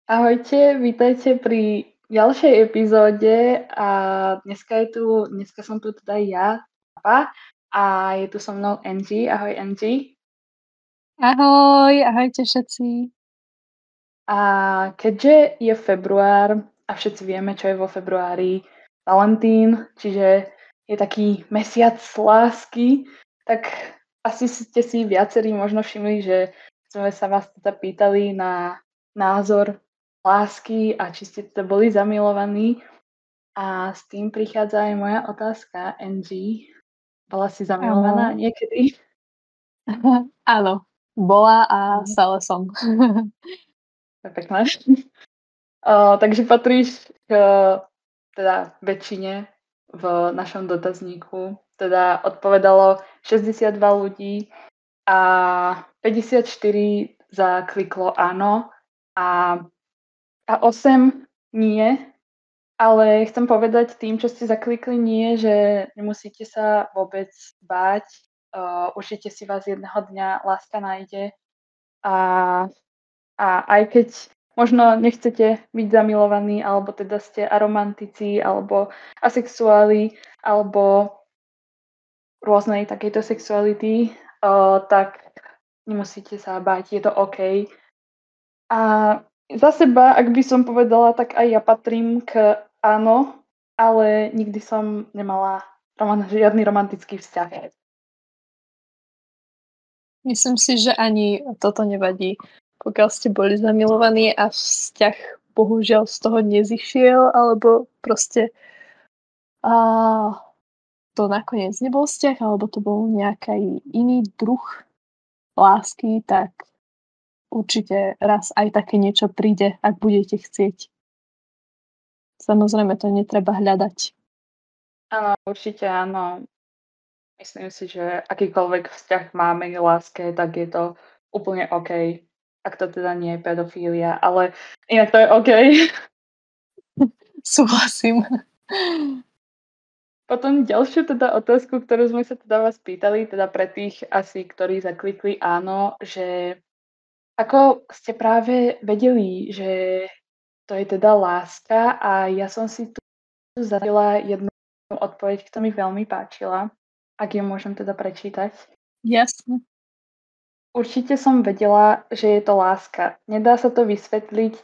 Ahojte, vítajte pri ďalšej epizóde a dneska som tu teda ja, Papa, a je tu so mnou Angie. Ahoj Angie. Ahoj, ahojte všetci. A keďže je február a všetci vieme, čo je vo februári Valentín, čiže je taký mesiac lásky, tak asi ste si viacerí možno všimli, že sme sa vás teda pýtali na názor lásky a či ste teda boli zamilovaní. A s tým prichádza aj moja otázka, Angie. Bola si zamilovaná Áno. niekedy? Áno, bola a Mhm. stále som. To je pekné. Takže patríš k teda väčšine v našom dotazníku. Teda odpovedalo 62 ľudí a 54 zakliklo áno a 8 nie. Ale chcem povedať tým, čo ste zaklikli nie, že nemusíte sa vôbec báť. Určite si vás jedného dňa láska nájde. A aj keď možno nechcete byť zamilovaní, alebo teda ste aromantici, alebo asexuáli, alebo rôznej takejto sexuality, tak nemusíte sa báť, je to OK. A za seba, ak by som povedala, tak aj ja patrím k áno, ale nikdy som nemala žiadny romantický vzťah. Myslím si, že ani toto nevadí. Pokiaľ ste boli zamilovaní a vzťah bohužiaľ z toho nezišiel, alebo proste a to nakoniec nebol vzťah, alebo to bol nejaký iný druh lásky, tak určite raz aj také niečo príde, ak budete chcieť. Samozrejme, to netreba hľadať. Áno, určite áno. Myslím si, že akýkoľvek vzťah máme k láske, tak je to úplne OK. Ak to teda nie je pedofília, ale inak to je OK. Súhlasím. Potom ďalšiu teda otázku, ktorú sme sa teda vás pýtali, teda pre tých asi, ktorí zaklikli áno, že ako ste práve vedeli, že to je teda láska a ja som si tu zaradila jednu odpoveď, ktorá mi veľmi páčila, ak ju môžem teda prečítať. Jasne. Určite som vedela, že je to láska. Nedá sa to vysvetliť,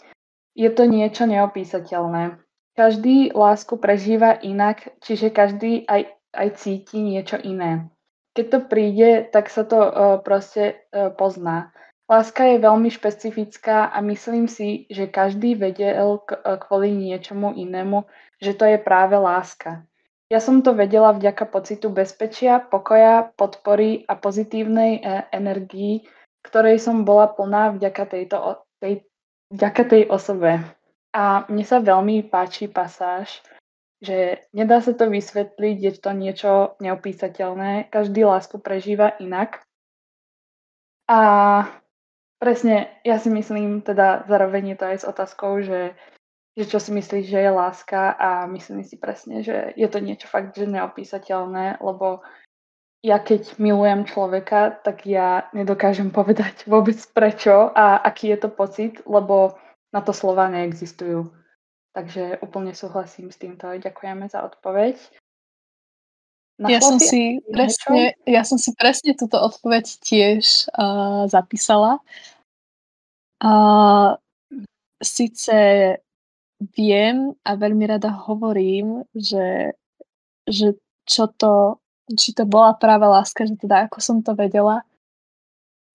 je to niečo neopísateľné. Každý lásku prežíva inak, čiže každý aj cíti niečo iné. Keď to príde, tak sa to proste pozná. Láska je veľmi špecifická a myslím si, že každý vedel kvôli niečomu inému, že to je práve láska. Ja som to vedela vďaka pocitu bezpečia, pokoja, podpory a pozitívnej energii, ktorej som bola plná vďaka tej osobe. A mne sa veľmi páči pasáž, že nedá sa to vysvetliť, je to niečo neopísateľné, každý lásku prežíva inak. A presne, ja si myslím, teda zároveň je to aj s otázkou, že čo si myslíš, že je láska a myslím si presne, že je to niečo fakt, že neopísateľné, lebo ja keď milujem človeka, tak ja nedokážem povedať vôbec prečo a aký je to pocit, lebo na to slova neexistujú. Takže úplne súhlasím s týmto. Ďakujeme za odpoveď. Ja Našla som si si niečo? presne túto odpoveď tiež zapísala. Síce viem a veľmi rada hovorím, že či to bola práve láska, že teda ako som to vedela.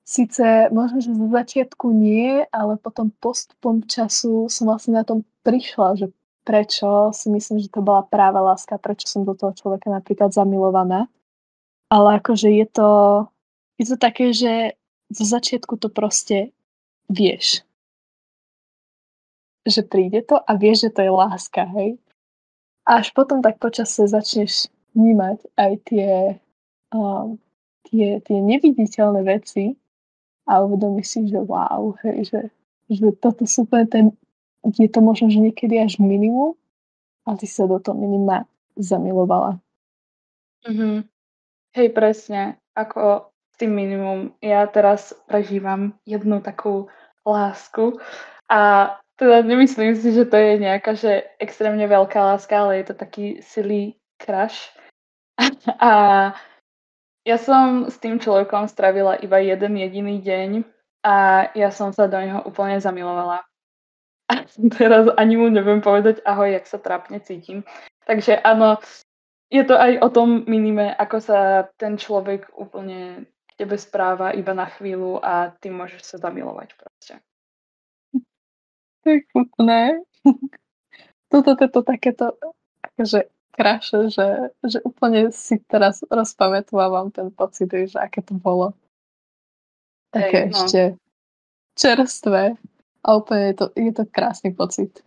Síce možno, že zo začiatku nie, ale potom postupom času som vlastne na tom prišla, že prečo si myslím, že to bola práve láska, prečo som do toho človeka napríklad zamilovaná. Ale akože je to také, že zo začiatku to proste vieš. Že príde to a vieš, že to je láska, hej. A až potom tak počasie začneš vnímať aj um, tie neviditeľné veci a uvedomíš si, že wow, hej, že toto sú úplne je to možno, že niekedy až minimum a ty sa do toho minima zamilovala. Mhm. Hej, presne. Ako s tým minimum. Ja teraz prežívam jednu takú lásku a Teda nemyslím si, že to je nejaká, že extrémne veľká láska, ale je to taký silly crush. A ja som s tým človekom strávila iba jeden jediný deň a ja som sa do neho úplne zamilovala. A teraz ani mu neviem povedať ahoj, jak sa trápne cítim. Takže áno, je to aj o tom minime, ako sa ten človek úplne k tebe správa iba na chvíľu a ty môžeš sa zamilovať proste. To je chutné. Toto takéto akože kraše, že úplne si teraz rozpamätvávam ten pocit, že aké to bolo. Také Hej, no, ešte čerstvé a úplne je to krásny pocit.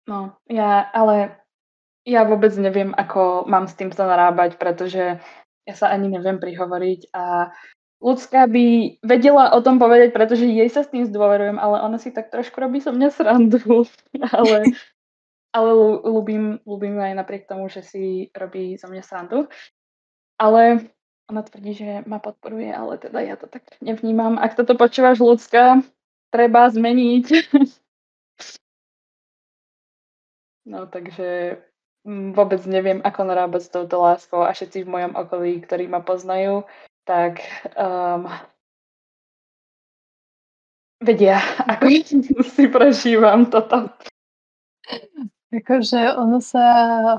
no, ja vôbec neviem, ako mám s týmto narábať, pretože ja sa ani neviem prihovoriť a ľudská by vedela o tom povedať, pretože jej sa s tým zdôverujem, ale ona si tak trošku robí so mňa srandu, ale ale ľúbim ju aj napriek tomu, že si robí zo mňa srandu. Ale ona tvrdí, že ma podporuje, ale teda ja to tak nevnímam. Ak toto počúvaš, ľudská, treba zmeniť. No takže vôbec neviem, ako narábať s touto láskou a všetci v mojom okolí, ktorí ma poznajú, tak vedia, ako si prežívam toto. Akože ono sa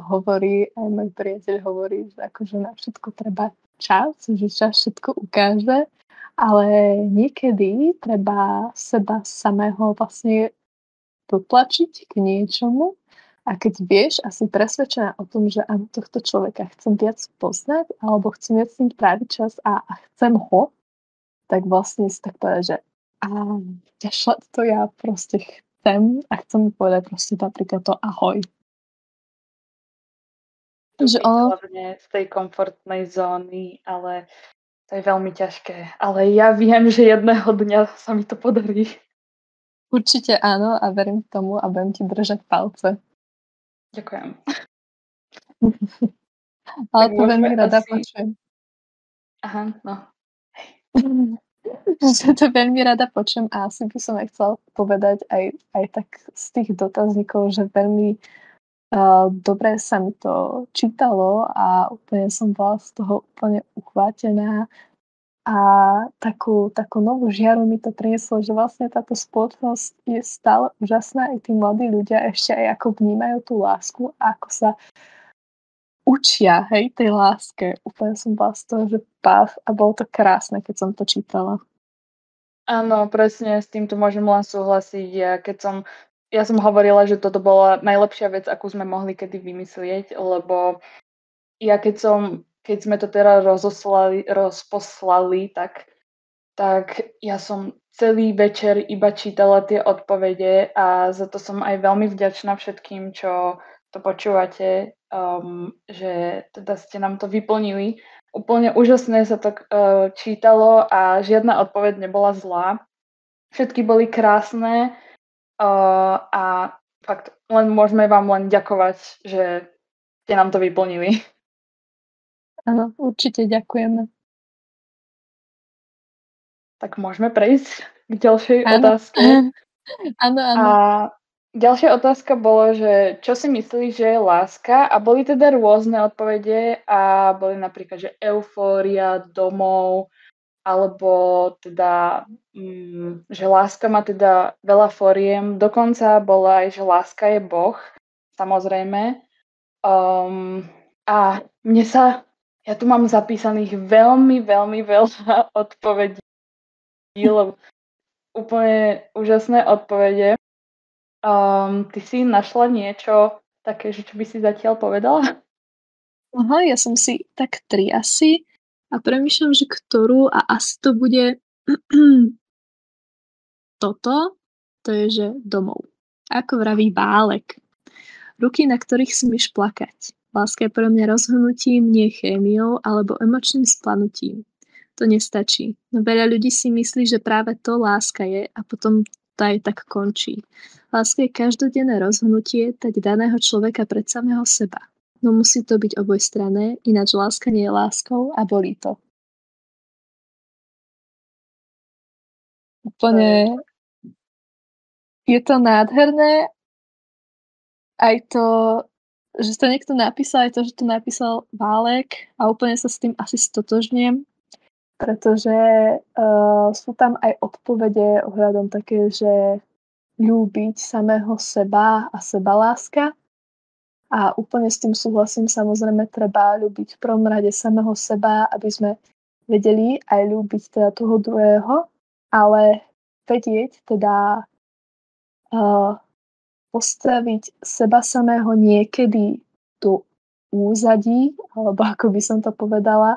hovorí, aj môj priateľ hovorí, že akože na všetko treba čas, že čas všetko ukáže, ale niekedy treba seba samého vlastne dotlačiť k niečomu a keď vieš a si presvedčená o tom, že áno, tohto človeka chcem viac poznať alebo chcem viac s ním tráviť čas a chcem ho, tak vlastne si tak povedať, že ťažšie to ja proste chcem a chcem mu povedať proste napríklad to ahoj. Že Vstúpiť ono hlavne z tej komfortnej zóny, ale to je veľmi ťažké. Ale ja viem, že jedného dňa sa mi to podarí. určite áno a verím tomu a budem ti držať palce. Ďakujem. Ale Tak to môžeme veľmi rada asi... počujem. Aha, no. Že to veľmi rada počujem a asi by som aj chcela povedať aj tak z tých dotazníkov, že veľmi dobre sa mi to čítalo a úplne som bola z toho úplne uchvátená a takú novú žiaru mi to prinieslo, že vlastne táto spoločnosť je stále úžasná, aj tí mladí ľudia ešte aj ako vnímajú tú lásku a ako sa učia, hej, tej láske. Úplne som bola z toho, že páv a bolo to krásne, keď som to čítala. Áno, presne, s týmto môžem len súhlasiť. Ja som hovorila, že toto bola najlepšia vec, akú sme mohli kedy vymyslieť, lebo ja keď sme to teda rozposlali, tak ja som celý večer iba čítala tie odpovede a za to som aj veľmi vďačná všetkým, čo to počúvate, že teda ste nám to vyplnili. Úplne úžasné sa to čítalo a žiadna odpoveď nebola zlá. Všetky boli krásne a fakt môžeme vám len ďakovať, že ste nám to vyplnili. Áno, určite ďakujeme. Tak môžeme prejsť k ďalšej Áno. otázke. Áno, A áno. ďalšia otázka bolo, že čo si myslíš, že je láska? A boli teda rôzne odpovede a boli napríklad, že eufória, domov, alebo teda, že láska má teda veľa foriem. Dokonca bola aj, že láska je Boh, samozrejme. A ja tu mám zapísaných veľmi, veľmi veľa odpovedí, lebo úplne úžasné odpovede. Ty si našla niečo také, že čo by si zatiaľ povedala? Aha, ja som si tak 3 asi a premýšľam, že ktorú a asi to bude toto, to je, že domov. Ako vraví Válek. Ruky, na ktorých smíš plakať. Láska je pre mňa rozhodnutím, nie chémiou alebo emočným splanutím. To nestačí. No veľa ľudí si myslí, že práve to láska je a potom to aj tak končí. Láska je každodenné rozhodnutie dať daného človeka pred samého seba. No musí to byť obojstranné, ináč láska nie je láskou a bolí to. Úplne Je to nádherné, aj to, že to niekto napísal, aj to, že to napísal Válek a úplne sa s tým asi stotožňujem, pretože, sú tam aj odpovede ohľadom také, že ľúbiť samého seba a sebaláska a úplne s tým súhlasím. Samozrejme treba ľúbiť v prvom rade samého seba, aby sme vedeli aj ľúbiť teda toho druhého, ale vedieť teda, postaviť seba samého niekedy do úzadí, alebo ako by som to povedala,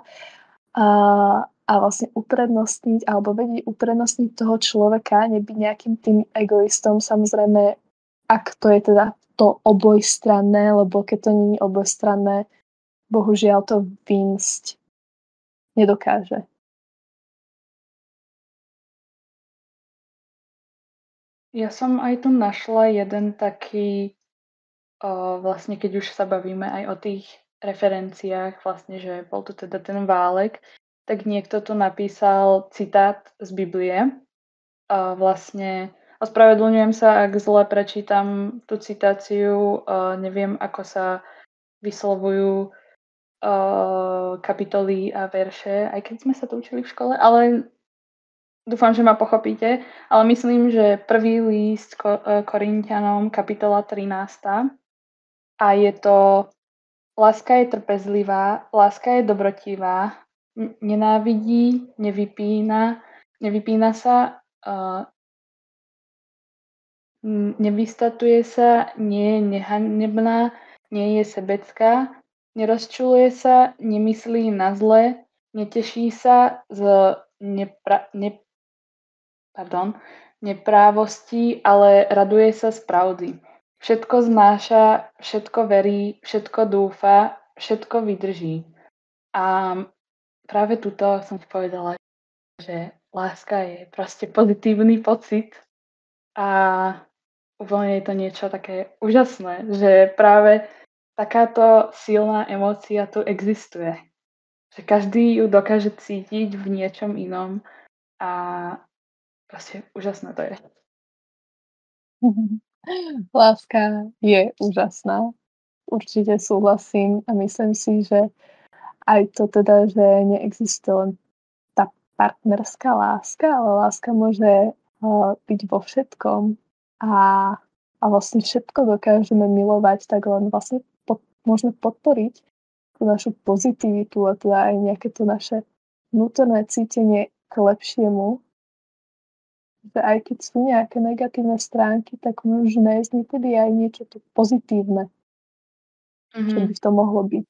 a a vlastne uprednostniť alebo vedieť uprednostniť toho človeka, nebyť nejakým tým egoistom. Samozrejme, ak to je teda to obojstranné, lebo keď to nie je obojstranné, bohužiaľ to výjsť nedokáže. Ja som aj tu našla jeden taký, vlastne keď už sa bavíme aj o tých referenciách, vlastne, že bol tu teda ten Válek, tak niekto tu napísal citát z Biblie. Vlastne ospravedlňujem sa, ak zle prečítam tú citáciu, neviem, ako sa vyslovujú kapitoly a verše, aj keď sme sa to učili v škole, ale dúfam, že ma pochopíte. Ale myslím, že prvý list Korinťanom, kapitola 13. A je to: láska je trpezlivá, láska je dobrotivá, nenávidí, nevypína sa, nevystatuje sa, nie je nehanebná, nie je sebecká, nerozčuluje sa, nemyslí na zle, neteší sa z neprávostí, ale raduje sa z pravdy. Všetko znáša, všetko verí, všetko dúfa, všetko vydrží. A práve tuto som si povedala, že láska je proste pozitívny pocit a úplne je to niečo také úžasné, že práve takáto silná emócia tu existuje. Že každý ju dokáže cítiť v niečom inom a proste úžasné to je. Láska je úžasná. Určite súhlasím a myslím si, že aj to teda, že neexistuje len tá partnerská láska, ale láska môže byť vo všetkom a, a vlastne všetko dokážeme milovať, tak len vlastne môžeme podporiť tú našu pozitivitu a teda aj nejaké to naše vnútorné cítenie k lepšiemu, že aj keď sú nejaké negatívne stránky, tak môžeme nájsť niekedy aj niečo to pozitívne, čo by to mohlo byť.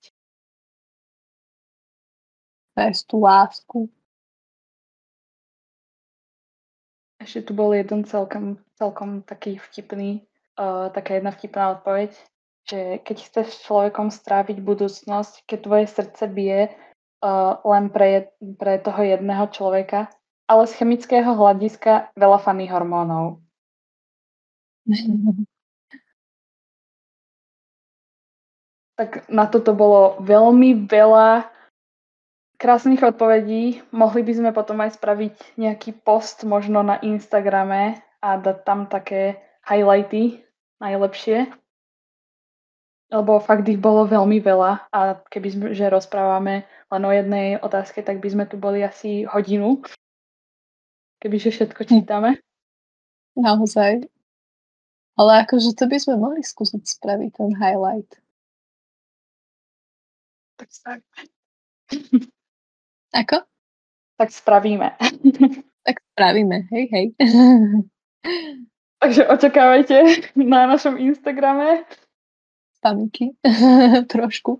Nájsť tú lásku. Ešte tu bol jeden celkom taký vtipný, taká jedna vtipná odpoveď, že keď chceš s človekom stráviť budúcnosť, keď tvoje srdce bije len pre toho jedného človeka, ale z chemického hľadiska veľa funny hormónov. Tak na toto bolo veľmi veľa krásnych odpovedí. Mohli by sme potom aj spraviť nejaký post možno na Instagrame a dať tam také highlighty najlepšie. Lebo fakt ich bolo veľmi veľa a keby sme, že rozprávame len o jednej otázke, tak by sme tu boli asi hodinu. Kebyže všetko čítame. Naozaj. Ale akože to by sme mohli skúsiť spraviť ten highlight. Tak spravíme. Ako? Tak spravíme. Tak spravíme, hej. Takže očakávajte na našom Instagrame. Pamiky. Trošku.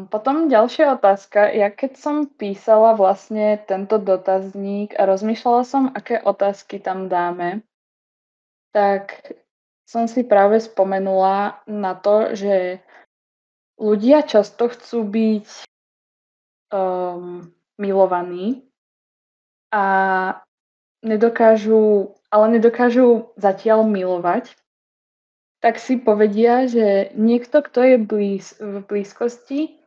Potom ďalšia otázka. Ja keď som písala vlastne tento dotazník a rozmýšľala som, aké otázky tam dáme, tak som si práve spomenula na to, že ľudia často chcú byť milovaní a nedokážu zatiaľ milovať, tak si povedia, že niekto, kto je v blízkosti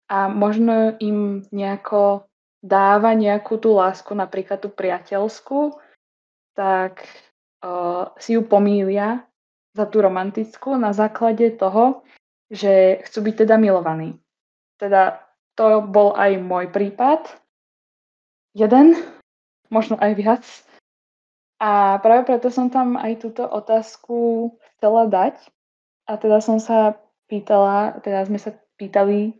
a možno im nejako dáva nejakú tú lásku, napríklad tú priateľskú, tak si ju pomýlia za tú romantickú na základe toho, že chcú byť teda milovaní. Teda to bol aj môj prípad. Jeden, možno aj viac. A práve preto som tam aj túto otázku chcela dať. A teda som sa pýtala, teda sme sa pýtali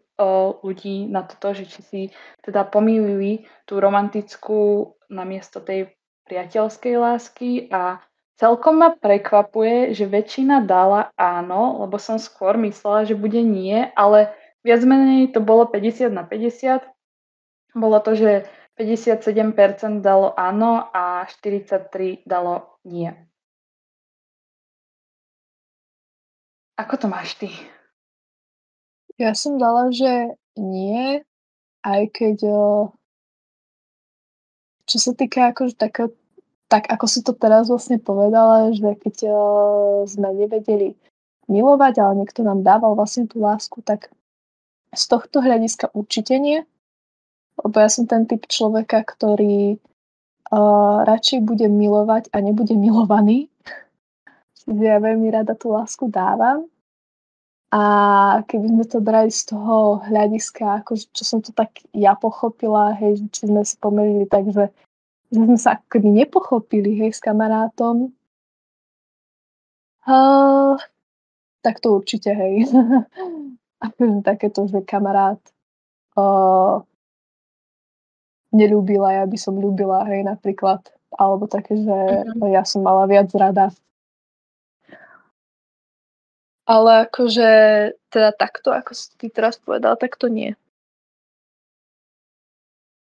ľudí na toto, že či si teda pomýlili tú romantickú namiesto tej priateľskej lásky a celkom ma prekvapuje, že väčšina dala áno, lebo som skôr myslela, že bude nie, ale viac menej to bolo 50/50. Bolo to, že 57% dalo áno a 43% dalo nie. Ako to máš ty? Ja som dala, že nie, aj keď, čo sa týka akože takého, tak ako si to teraz vlastne povedala, že keď, sme nevedeli milovať, ale niekto nám dával vlastne tú lásku, tak z tohto hľadiska určite nie, lebo ja som ten typ človeka, ktorý, radšej bude milovať a nebude milovaný. Čiže ja veľmi rada tú lásku dávam. A keby sme to brali z toho hľadiska, akože čo som to tak ja pochopila, hej, že či sme si pomýlili tak, že sme sa ako keby nepochopili, hej, s kamarátom, uh, tak to určite, hej. Akože takéto, že kamarát neľúbil a ja by som ľúbila, hej, napríklad. Alebo také, že ja som mala viac rada. Ale akože teda takto, ako si ty teraz povedala, tak to nie.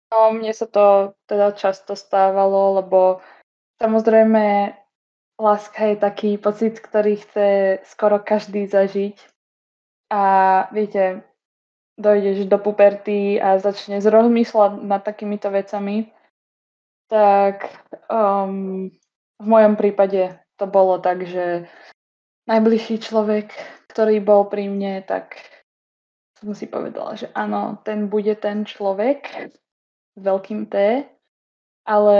No, mne sa to teda často stávalo, lebo samozrejme láska je taký pocit, ktorý chce skoro každý zažiť. A viete, dojdeš do puberty a začneš rozmýšľať nad takýmito vecami, tak v mojom prípade to bolo tak, že najbližší človek, ktorý bol pri mne, tak som si povedala, že áno, ten bude ten človek s veľkým T, ale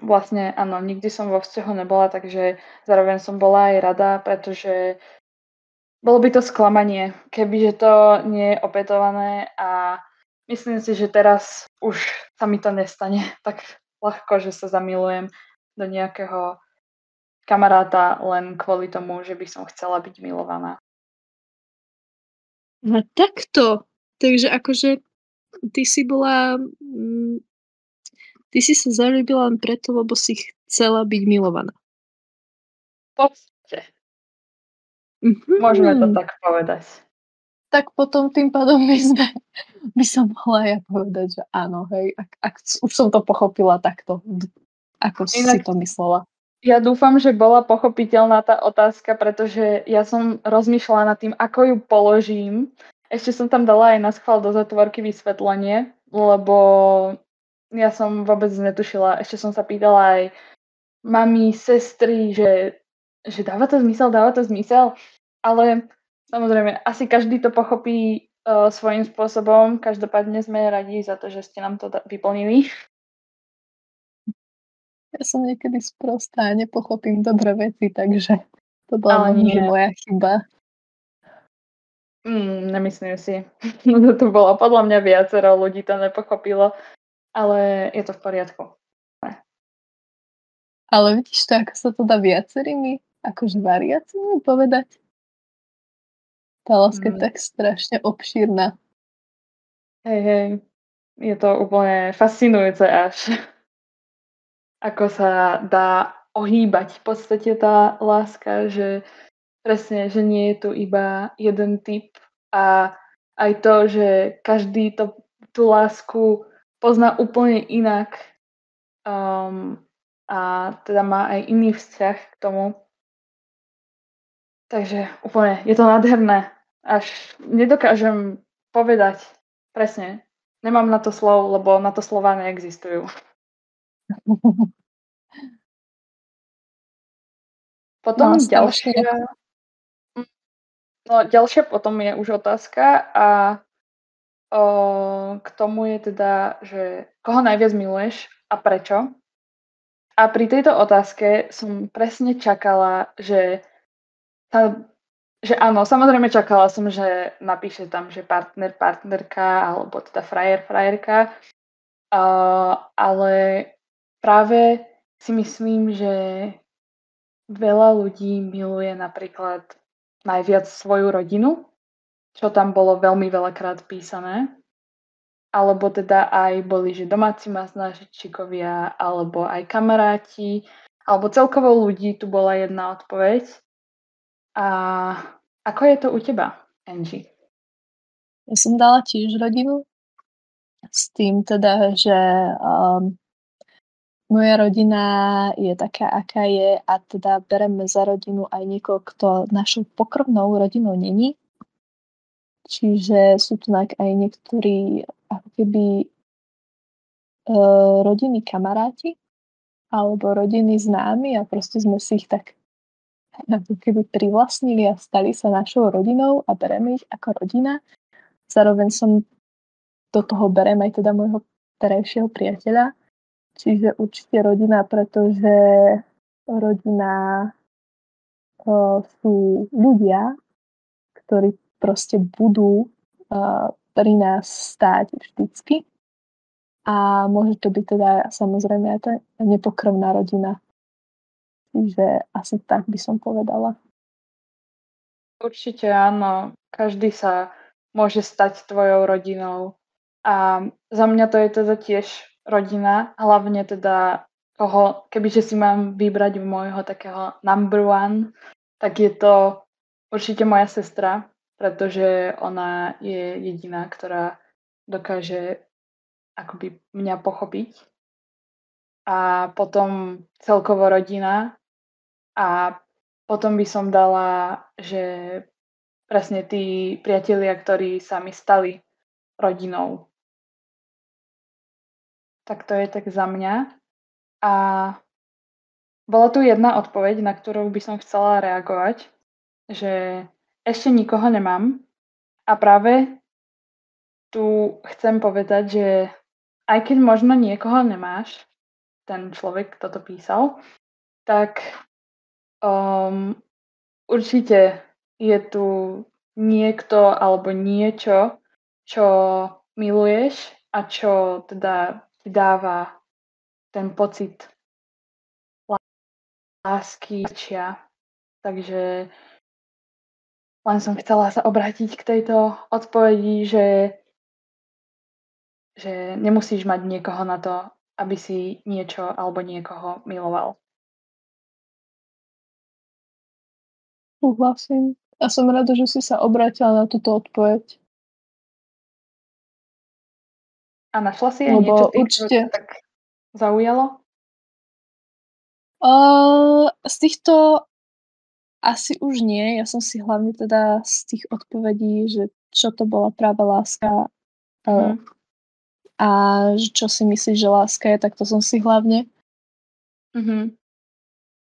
vlastne áno, nikdy som vo vzťahu nebola, takže zároveň som bola aj rada, pretože bolo by to sklamanie, kebyže to nie je opätované a myslím si, že teraz už sa mi to nestane tak ľahko, že sa zamilujem do nejakého kamaráta len kvôli tomu, že by som chcela byť milovaná. No takto. Takže akože ty si bola, ty si sa zaľúbila len preto, lebo si chcela byť milovaná. V podstate, môžeme to tak povedať. Tak potom tým pádom by som mohla ja povedať, že áno, hej, ak už som to pochopila takto, ako si Inak to myslela. ja dúfam, že bola pochopiteľná tá otázka, pretože ja som rozmýšľala nad tým, ako ju položím. Ešte som tam dala aj naschvál do zatvorky vysvetlenie, lebo ja som vôbec netušila. Ešte som sa pýtala aj mami, sestry, že dáva to zmysel, ale samozrejme, asi každý to pochopí svojím spôsobom. Každopádne sme radi za to, že ste nám to vyplnili. Ja som niekedy sprostá a nepochopím dobré veci, takže to bola Ale možno, nie. že moja chyba. Nemyslím si. To bolo podľa mňa viacero ľudí to nepochopilo, ale je to v poriadku. Ale vidíš to, ako sa to dá viacerými akože variáciami povedať? Tá láska je tak strašne obšírna. Hej, je to úplne fascinujúce až. Ako sa dá ohýbať v podstate tá láska, že presne, že nie je tu iba jeden typ a aj to, že každý tú lásku pozná úplne inak a teda má aj iný vzťah k tomu. Takže úplne, je to nádherné. Až nedokážem povedať presne. Nemám na to slov, lebo na to slova neexistujú. Potom ďalšia... No, ďalšia potom je už otázka a k tomu je teda, že koho najviac miluješ a prečo? A pri tejto otázke som presne čakala, sa že áno, samozrejme čakala som, že napíše tam, že partner, partnerka alebo teda frajer, frajerka. Ale práve si myslím, že veľa ľudí miluje napríklad najviac svoju rodinu, čo tam bolo veľmi veľakrát písané. Alebo teda aj boli, že domáci masnáčikovia, alebo aj kamaráti, alebo celkovo ľudí, tu bola jedna odpoveď. A ako je to u teba, Angie? Ja som dala tiež rodinu s tým teda, že moja rodina je taká, aká je a teda bereme za rodinu aj niekoho, kto našou pokrvnou rodinou není. Čiže sú tu aj niektorí ako keby rodinní kamaráti alebo rodiny známi a proste sme si ich tak ako keby privlastnili a stali sa našou rodinou a bereme ich ako rodina. Zároveň do toho berem aj teda môjho terajšieho priateľa. Čiže určite rodina, pretože rodina sú ľudia, ktorí proste budú pri nás stáť vždycky. A môže to byť teda samozrejme aj tá nepokrvná rodina. Čiže asi tak by som povedala. Určite áno. Každý sa môže stať tvojou rodinou. A za mňa to je teda tiež rodina. Hlavne teda kebyže si mám vybrať môjho takého number one, tak je to určite moja sestra, pretože ona je jediná, ktorá dokáže akoby mňa pochopiť. A potom celkovo rodina. A potom by som dala, že presne tí priatelia, ktorí sa mi stali rodinou. Tak to je tak za mňa. A bola tu jedna odpoveď, na ktorú by som chcela reagovať, že ešte nikoho nemám. A práve tu chcem povedať, že aj keď možno niekoho nemáš, ten človek, kto to písal, tak určite je tu niekto alebo niečo, čo miluješ a čo teda ti dáva ten pocit lásky. Takže len som chcela sa obrátiť k tejto odpovedi, že nemusíš mať niekoho na to, aby si niečo alebo niekoho miloval. Súhlasím. A som rada, že si sa obrátila na túto odpoveď. A našla si aj niečo čo ťa tak zaujalo? Z týchto asi už nie. Ja som si hlavne teda z tých odpovedí, že čo to bola práve láska a čo si myslíš, že láska je, tak to som si hlavne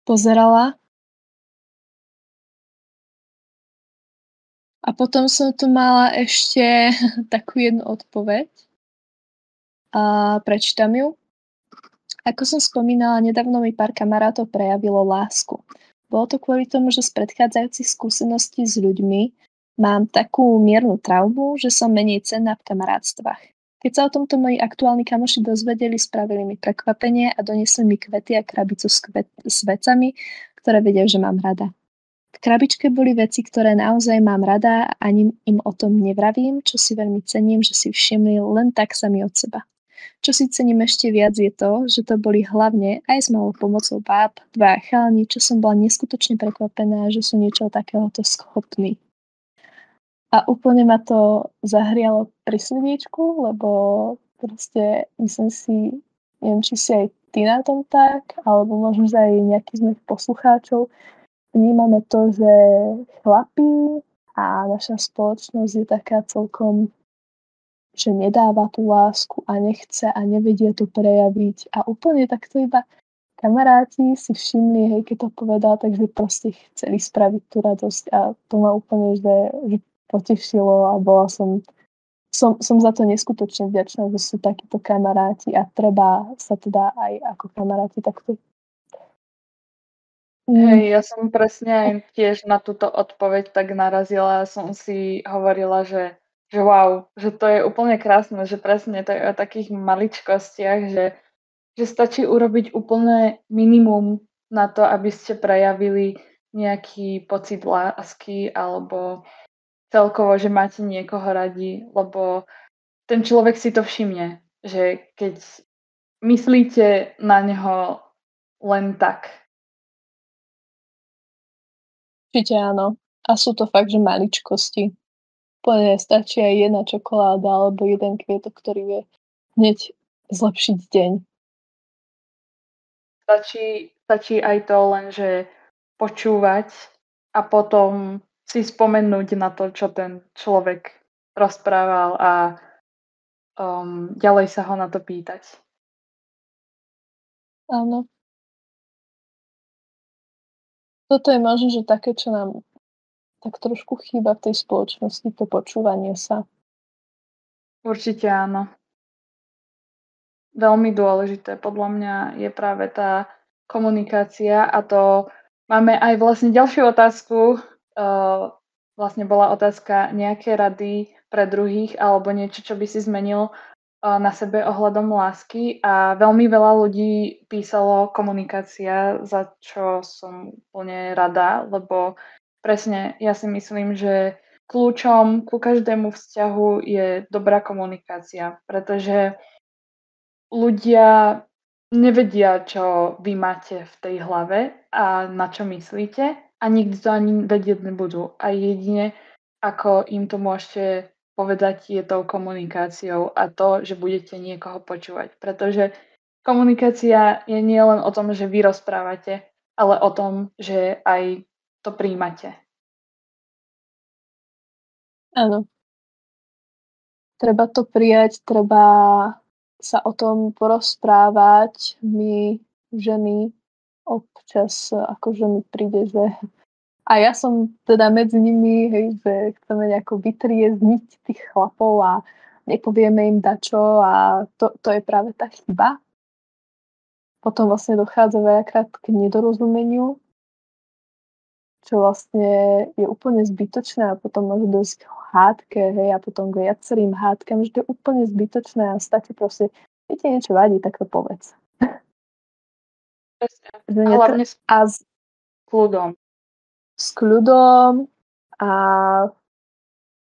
pozerala. A potom som tu mala ešte takú jednu odpoveď. A prečítam ju. Ako som spomínala, nedávno mi pár kamarátov prejavilo lásku. Bolo to kvôli tomu, že z predchádzajúcich skúseností s ľuďmi mám takú miernu traumu, že som menej cenná v kamarátstvách. Keď sa o tomto moji aktuálni kamoši dozvedeli, spravili mi prekvapenie a doniesli mi kvety a krabicu s vecami, ktoré vedia, že mám rada. V krabičke boli veci, ktoré naozaj mám rada a ani im o tom nevravím, čo si veľmi cením, že si všimli len tak sami od seba. Čo si cením ešte viac je to, že to boli hlavne aj s malou pomocou báb, dvaja chalani, čo som bola neskutočne prekvapená, že sú niečo takéhoto schopní. A úplne ma to zahrialo pri srdíčku, lebo proste myslím si, neviem, či si aj ty na tom tak, alebo možno aj nejaký z mojich poslucháčov, vnímame to, že chlapí a naša spoločnosť je taká celkom, že nedáva tú lásku a nechce a nevedia to prejaviť. A úplne takto iba kamaráti si všimli, hej, keď to povedal, takže proste chceli spraviť tú radosť a to ma úplne že potešilo a bola som som za to neskutočne vďačná, že sú takíto kamaráti a treba sa teda aj ako kamaráti takto Hej, mm, ja som presne aj tiež na túto odpoveď tak narazila. Som si hovorila, že wow, že to je úplne krásne, že presne to je o takých maličkostiach, že stačí urobiť úplné minimum na to, aby ste prejavili nejaký pocit lásky alebo celkovo, že máte niekoho radi, lebo ten človek si to všimne, že keď myslíte na neho len tak. určite áno. A sú to fakt, že maličkosti. Úplne stačí aj jedna čokoláda alebo jeden kvietok, ktorý vie hneď zlepšiť deň. Stačí aj to len, že počúvať a potom si spomenúť na to, čo ten človek rozprával a ďalej sa ho na to pýtať. Áno. Toto je možno, že také, čo nám tak trošku chýba v tej spoločnosti, to počúvanie sa. Určite áno. Veľmi dôležité podľa mňa je práve tá komunikácia a to máme aj vlastne ďalšiu otázku. Vlastne bola otázka nejaké rady pre druhých alebo niečo, čo by si zmenil na sebe ohľadom lásky a veľmi veľa ľudí písalo komunikácia, za čo som úplne rada, lebo presne ja si myslím, že kľúčom ku každému vzťahu je dobrá komunikácia, pretože ľudia nevedia, čo vy máte v tej hlave a na čo myslíte a nikdy to ani vedieť nebudú. A jedine, ako im to môžete povedať, je tou komunikáciou a to, že budete niekoho počúvať. Pretože komunikácia je nielen o tom, že vy rozprávate, ale o tom, že aj to príjmate. Áno. Treba to prijať, treba sa o tom porozprávať. My ženy občas akože mi príde, že a ja som teda medzi nimi, hej, že chceme nejako vytriezniť tých chlapov a nepovieme im dačo a to je práve tá chyba. Potom vlastne dochádza veľakrát k nedorozumeniu, čo vlastne je úplne zbytočné a potom môže dojsť k hádke, hej, a potom k viacerým hádkam, že to je úplne zbytočné a stačí proste, keď ti niečo vadí, tak to povedz. Presne. Že A hlavne s a kľudom. s kľudom a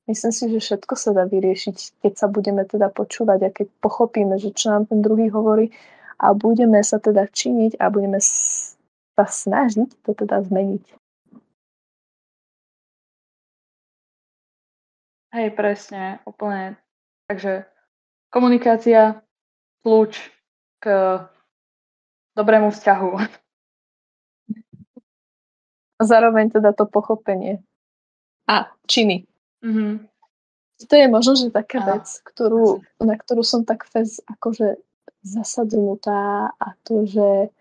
myslím si, že všetko sa dá vyriešiť, keď sa budeme teda počúvať a keď pochopíme, že čo nám ten druhý hovorí a budeme sa teda činiť a budeme sa snažiť to teda zmeniť. Hej, presne, úplne. Takže komunikácia, kľúč k dobrému vzťahu. A zároveň teda to pochopenie. A činy. Mhm. To je možno, že taká Áno, vec, na ktorú som tak akože zasadnutá a to, že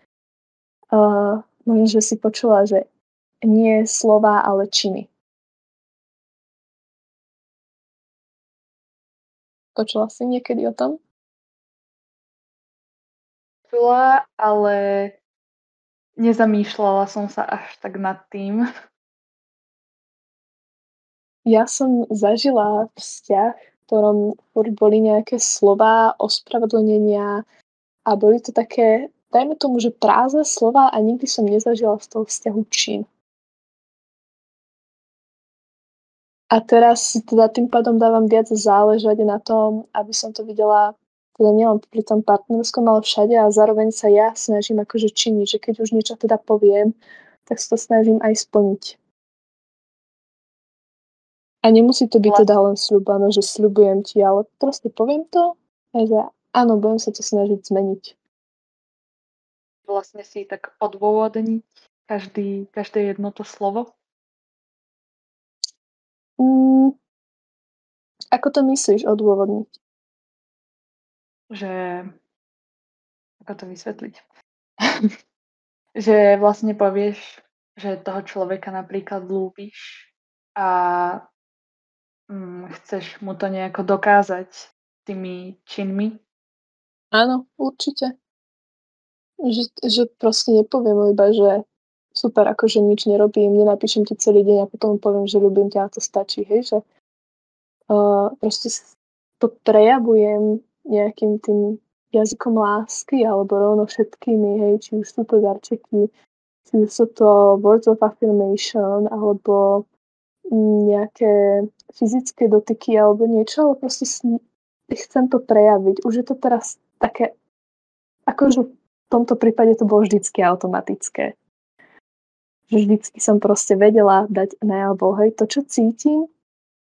možno, že si počula, že nie slova, ale činy. Počula si niekedy o tom? počula, ale nezamýšľala som sa až tak nad tým. Ja som zažila vzťah, v ktorom furt boli nejaké slová, ospravedlnenia a boli to také, dajme tomu, že prázdne slova a nikdy som nezažila z toho vzťahu čin. A teraz si teda tým pádom dávam viac záležať na tom, aby som to videla teda nielen pri tom partnerskom, ale všade a zároveň sa ja snažím akože činiť, že keď už niečo teda poviem, tak sa to snažím aj splniť. A nemusí to byť teda len sľub, áno, že sľubujem ti, ale proste poviem to a že áno, budem sa to snažiť zmeniť. Vlastne si tak odôvodniť každé jedno to slovo. Mm, ako to myslíš odôvodniť? Že ako to vysvetliť? Že vlastne povieš, že toho človeka napríklad ľúbiš a chceš mu to nejako dokázať tými činmi? Áno, určite. Že proste nepoviem iba, že super, akože nič nerobím, nenapíšem ti celý deň a potom poviem, že ľúbim ťa a to stačí, hej, že proste to prejavujem nejakým tým jazykom lásky alebo rovno všetkými, hej, či už sú to darčeky, či už sú to words of affirmation alebo nejaké fyzické dotyky alebo niečo, ale proste chcem to prejaviť. Už je to teraz také, akože v tomto prípade to bolo vždycky automatické. Že vždycky som proste vedela dať najavo, hej, to, čo cítim,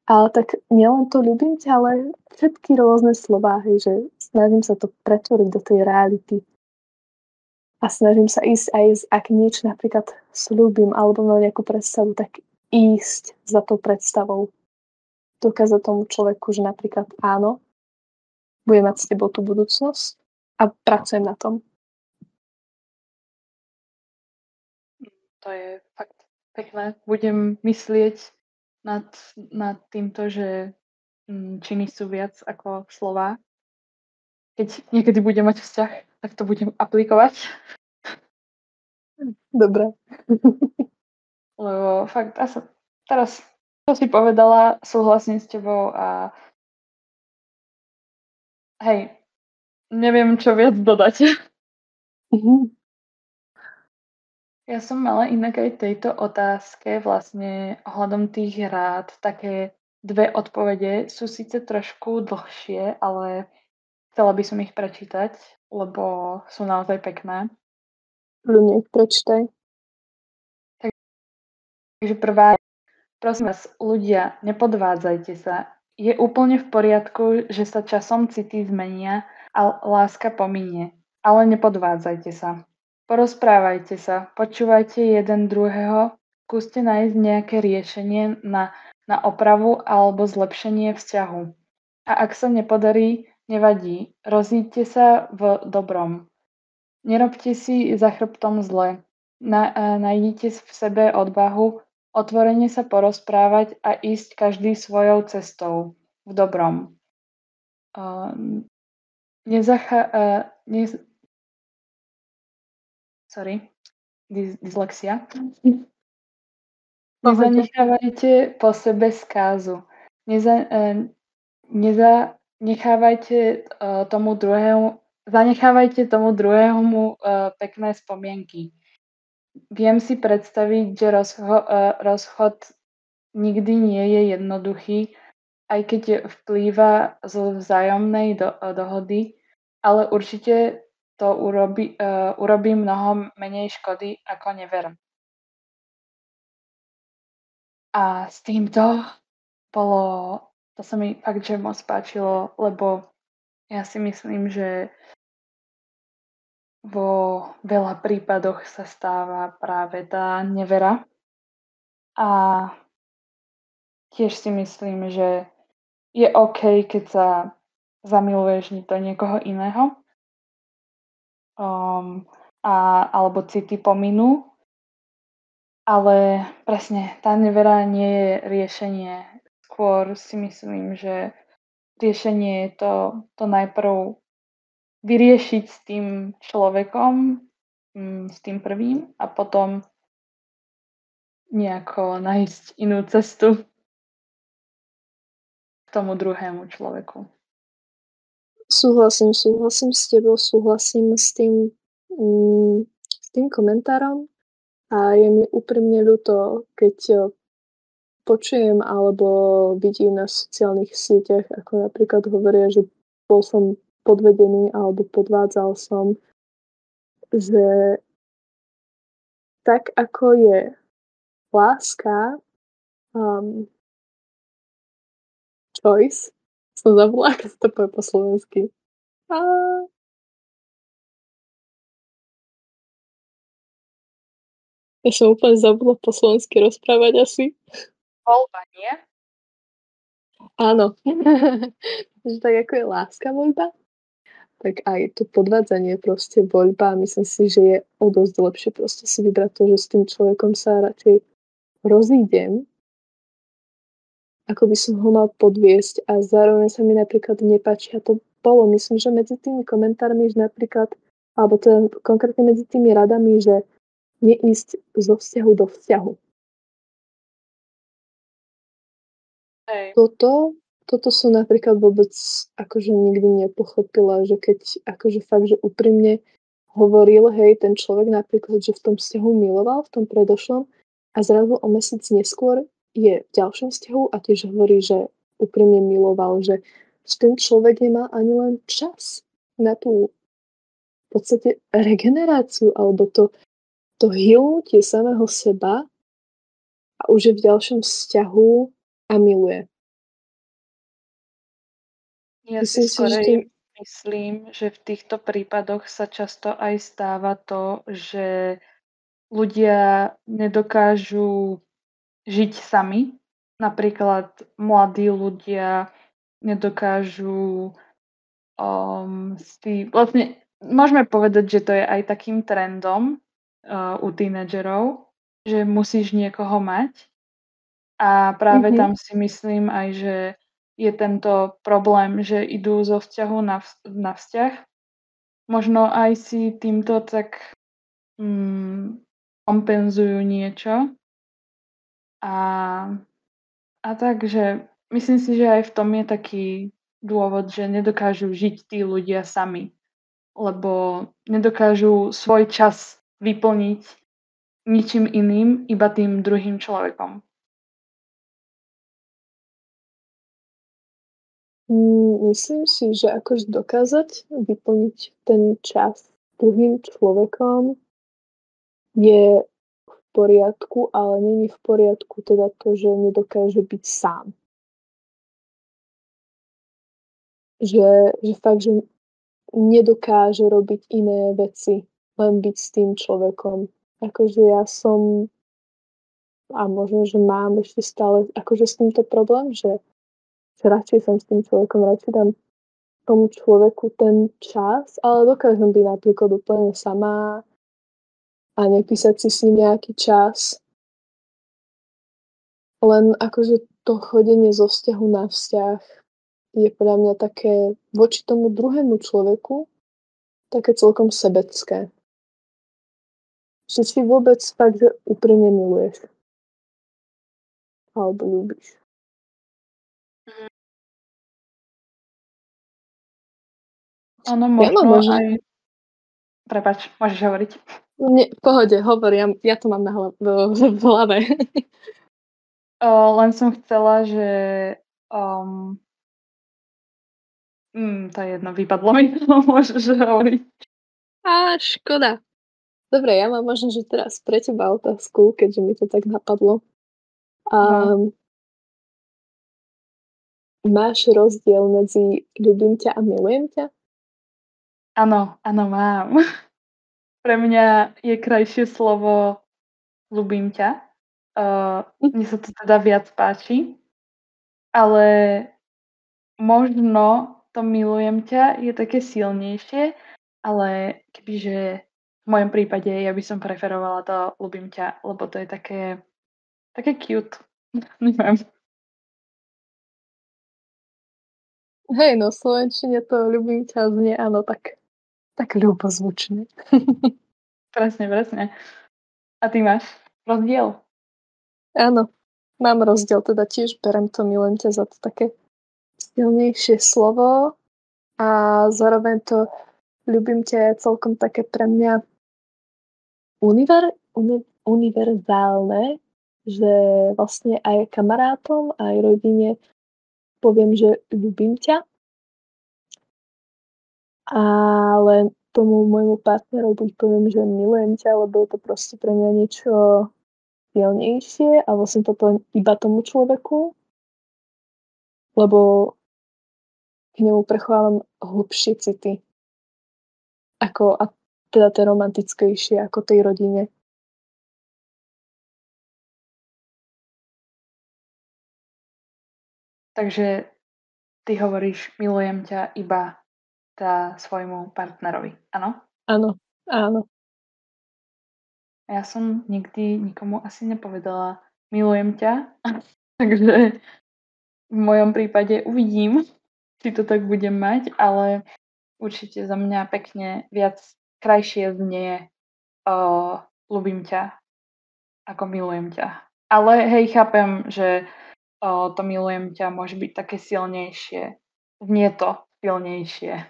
ale tak nielen to ľúbim ťa, ale všetky rôzne slová, hej, že snažím sa to pretvoriť do tej reality. A snažím sa ísť aj, ak niečo napríklad slúbim alebo mám nejakú predstavu, tak ísť za tou predstavou. Dokázať tomu človeku, že napríklad áno, budem mať s tebou tú budúcnosť a pracujem na tom. To je fakt pekné. Budem myslieť nad týmto, že činy sú viac ako slová. Keď niekedy budem mať vzťah, tak to budem aplikovať. Dobre. Lebo fakt, teraz, čo si povedala, súhlasím s tebou a hej, neviem, čo viac dodať. Ja som mala inak aj tejto otázke vlastne ohľadom tých rád také dve odpovede. Sú síce trošku dlhšie, ale chcela by som ich prečítať, lebo sú naozaj pekné. Ľudne ich prečítaj. Takže prvá, prosím vás, ľudia, nepodvádzajte sa. Je úplne v poriadku, že sa časom city zmenia a láska pominie, ale nepodvádzajte sa. Porozprávajte sa, počúvajte jeden druhého, skúste nájsť nejaké riešenie na opravu alebo zlepšenie vzťahu. A ak sa nepodarí, nevadí, rozíďte sa v dobrom. Nerobte si za chrbtom zle. Nájdite v sebe odvahu otvorene sa porozprávať a ísť každý svojou cestou v dobrom. Dyslexia. Nezanechávajte po sebe skázu. Zanechávajte tomu druhému pekné spomienky. Viem si predstaviť, že rozchod nikdy nie je jednoduchý, aj keď vplýva zo vzájomnej dohody, ale určite to urobí mnoho menej škody ako nevera. A s týmto to sa mi fakt, že moc páčilo, lebo ja si myslím, že vo veľa prípadoch sa stáva práve tá nevera. A tiež si myslím, že je OK, keď sa zamiluješ do niekoho iného, alebo city pominú, ale presne tá nevera nie je riešenie. Skôr si myslím, že riešenie je to najprv vyriešiť s tým človekom, s tým prvým a potom nejako nájsť inú cestu k tomu druhému človeku. Súhlasím s tebou, súhlasím s tým komentárom a je mi úprimne ľúto, keď počujem alebo vidím na sociálnych sieťach, ako napríklad hovoria, že bol som podvedený alebo podvádzal som, že tak ako je láska choice, som zabudla, ako sa to povie po slovensky. Ja som úplne zabudla po slovensky rozprávať asi. Voľba, nie? Áno. Že tak ako je láska voľba, tak aj to podvádzanie je proste voľba. Myslím si, že je o dosť lepšie proste si vybrať to, že s tým človekom sa radšej rozídem, ako by som ho mal podviesť a zároveň sa mi napríklad nepáči. A to bolo, myslím, že medzi tými komentármi, že napríklad, alebo teda konkrétne medzi tými radami, že neísť zo vzťahu do vzťahu. Hej. Toto som napríklad vôbec akože nikdy nepochopila, že keď akože fakt, že úprimne hovoril, hej, ten človek napríklad, že v tom vzťahu miloval, v tom predošlom a zrazu o mesiac neskôr je v ďalšom vzťahu a tiež hovorí, že úprimne miloval, že ten človek nemá ani len čas na tú v podstate regeneráciu alebo to healnutie samého seba a už je v ďalšom vzťahu a miluje. Ja si Myslím si, že to... skorej myslím, že v týchto prípadoch sa často aj stáva to, že ľudia nedokážu žiť sami. Napríklad mladí ľudia nedokážu vlastne môžeme povedať, že to je aj takým trendom u tínedžerov, že musíš niekoho mať. A práve Mhm. tam si myslím aj, že je tento problém, že idú zo vzťahu na vzťah. Možno aj si týmto tak kompenzujú niečo. A, a takže myslím si, že aj v tom je taký dôvod, že nedokážu žiť tí ľudia sami, lebo nedokážu svoj čas vyplniť ničím iným, iba tým druhým človekom. Myslím si, že akože dokázať vyplniť ten čas druhým človekom je v poriadku, ale není v poriadku teda to, že nedokáže byť sám. Že fakt, že nedokáže robiť iné veci, len byť s tým človekom. Akože ja som a možno, že mám ešte stále akože s týmto problém, že radšej som s tým človekom, radšej dám tomu človeku ten čas, ale dokážem byť napríklad úplne sama a nepísať si s ním nejaký čas. Len akože to chodenie zo vzťahu na vzťah je podľa mňa také voči tomu druhému človeku také celkom sebecké. Že si vôbec fakt, že úprimne miluješ. Alebo ľúbiš. Mhm. Áno, Ja mám možno možno... aj... Prepáč, môžeš hovoriť. Nie, v pohode, hovor, ja to mám v hlave. Len som chcela, že to je jedno, vypadlo mi to, môžeš hovoriť. Škoda. Dobre, ja mám možno, že teraz pre teba otázku, keďže mi to tak napadlo. No. Máš rozdiel medzi ľúbim ťa a milujem ťa? Áno, mám. Pre mňa je krajšie slovo ľúbim ťa. Mne sa to teda viac páči, ale možno to milujem ťa je také silnejšie, ale kebyže v mojom prípade ja by som preferovala to ľúbim ťa, lebo to je také cute. Neviem. Hej, no v slovenčine to ľúbim ťa znie, áno, tak ľubozvučne. Presne. A ty máš rozdiel? Áno, mám rozdiel, teda tiež berem to milujem ťa za to také silnejšie slovo a zároveň to ľúbim ťa je celkom také pre mňa univerzálne, že vlastne aj kamarátom, aj rodine poviem, že ľúbim ťa. Ale tomu môjmu partnerovi buď poviem, že milujem ťa, lebo je to proste pre mňa niečo silnejšie a vlastne to poviem iba tomu človeku, lebo k nemu prechovávam hlbšie city. A teda tie romantickejšie ako tej rodine. Takže ty hovoríš milujem ťa iba svojmu partnerovi, áno? Áno, áno. Ja som nikdy nikomu asi nepovedala milujem ťa, takže v mojom prípade uvidím, či to tak budem mať, ale určite za mňa pekne viac krajšie znie ľúbim ťa ako milujem ťa. Ale hej, chápem, že to milujem ťa môže byť také silnejšie. Znie to silnejšie.